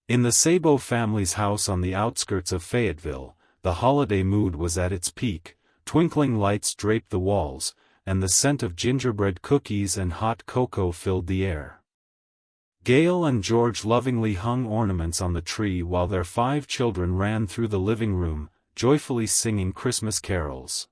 In the Saboe family's house on the outskirts of Fayetteville, the holiday mood was at its peak. Twinkling lights draped the walls, and the scent of gingerbread cookies and hot cocoa filled the air. Gail and George lovingly hung ornaments on the tree while their 5 children ran through the living room, joyfully singing Christmas carols.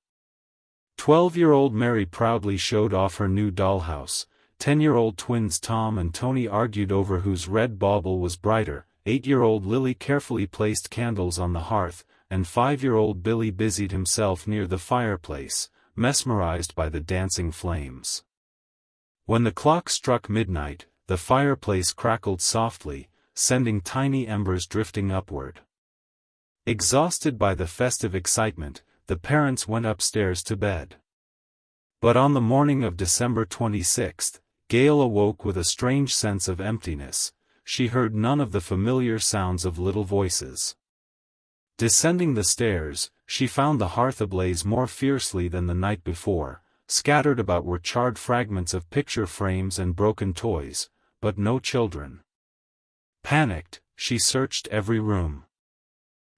12-year-old Mary proudly showed off her new dollhouse. 10-year-old twins Tom and Tony argued over whose red bauble was brighter. 8-year-old Lily carefully placed candles on the hearth, and 5-year-old Billy busied himself near the fireplace, mesmerized by the dancing flames. When the clock struck midnight, the fireplace crackled softly, sending tiny embers drifting upward. Exhausted by the festive excitement, the parents went upstairs to bed. But on the morning of December 26th, Gail awoke with a strange sense of emptiness. She heard none of the familiar sounds of little voices. Descending the stairs, she found the hearth ablaze more fiercely than the night before. Scattered about were charred fragments of picture frames and broken toys, but no children. Panicked, she searched every room.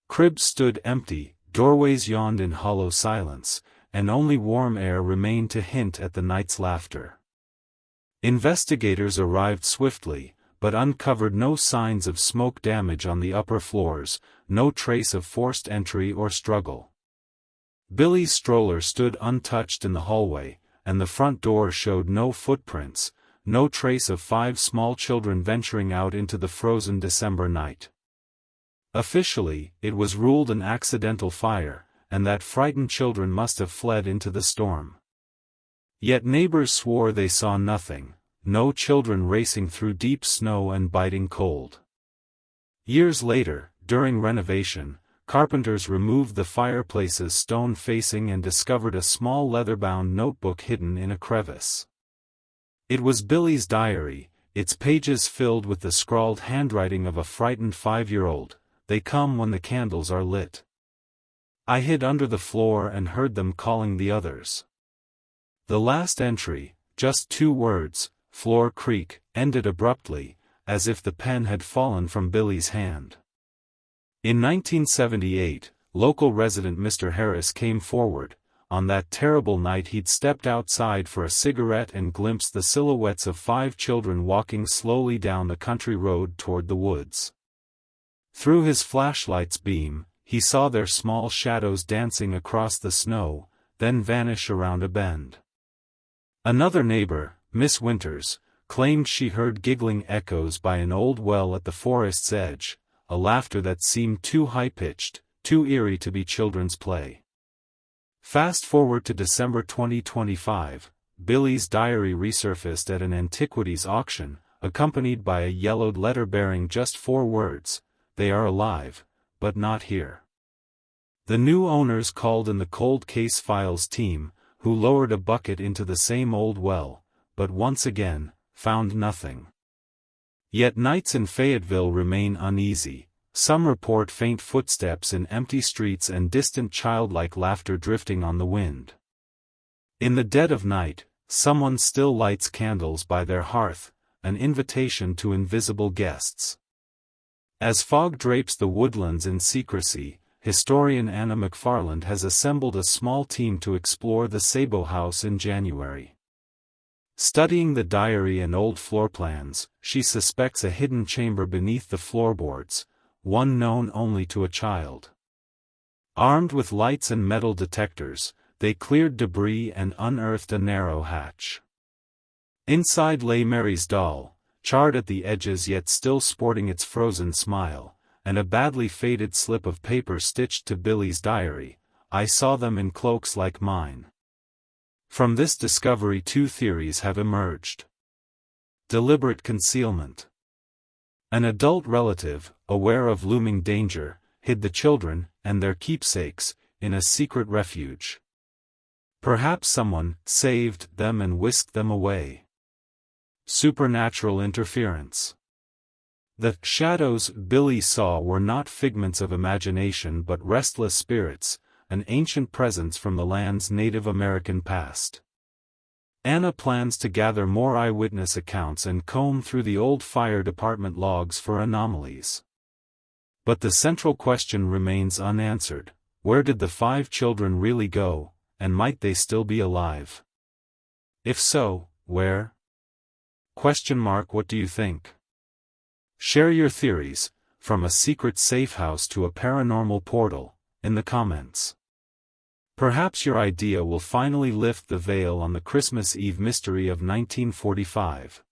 Cribs stood empty, doorways yawned in hollow silence, and only warm air remained to hint at the night's laughter. Investigators arrived swiftly, but uncovered no signs of smoke damage on the upper floors, no trace of forced entry or struggle. Billy's stroller stood untouched in the hallway, and the front door showed no footprints, no trace of 5 small children venturing out into the frozen December night. Officially, it was ruled an accidental fire, and that frightened children must have fled into the storm. Yet neighbors swore they saw nothing, no children racing through deep snow and biting cold. Years later, during renovation, carpenters removed the fireplace's stone facing and discovered a small leather-bound notebook hidden in a crevice. It was Billy's diary, its pages filled with the scrawled handwriting of a frightened 5-year-old. They come when the candles are lit. I hid under the floor and heard them calling the others. The last entry, just 2 words, floor creak, ended abruptly, as if the pen had fallen from Billy's hand. In 1978, local resident Mr. Harris came forward. On that terrible night he'd stepped outside for a cigarette and glimpsed the silhouettes of 5 children walking slowly down the country road toward the woods. Through his flashlight's beam, he saw their small shadows dancing across the snow, then vanish around a bend. Another neighbor, Miss Winters, claimed she heard giggling echoes by an old well at the forest's edge, a laughter that seemed too high-pitched, too eerie to be children's play. Fast forward to December 2025, Billy's diary resurfaced at an antiquities auction, accompanied by a yellowed letter bearing just 4 words, "They are alive, but not here." The new owners called in the cold case files team, who lowered a bucket into the same old well, but once again, found nothing. Yet nights in Fayetteville remain uneasy. Some report faint footsteps in empty streets and distant childlike laughter drifting on the wind. In the dead of night, someone still lights candles by their hearth, an invitation to invisible guests. As fog drapes the woodlands in secrecy, historian Anna McFarland has assembled a small team to explore the Saboe house in January. Studying the diary and old floor plans, she suspects a hidden chamber beneath the floorboards, one known only to a child. Armed with lights and metal detectors, they cleared debris and unearthed a narrow hatch. Inside lay Mary's doll, charred at the edges yet still sporting its frozen smile, and a badly faded slip of paper stitched to Billy's diary. "I saw them in cloaks like mine." From this discovery 2 theories have emerged. Deliberate concealment. An adult relative, aware of looming danger, hid the children, and their keepsakes, in a secret refuge. Perhaps someone saved them and whisked them away. Supernatural interference. The shadows Billy saw were not figments of imagination but restless spirits, an ancient presence from the land's Native American past. Anna plans to gather more eyewitness accounts and comb through the old fire department logs for anomalies. But the central question remains unanswered: where did the 5 children really go, and might they still be alive? If so, where? What do you think? Share your theories, from a secret safe house to a paranormal portal, in the comments. Perhaps your idea will finally lift the veil on the Christmas Eve mystery of 1945.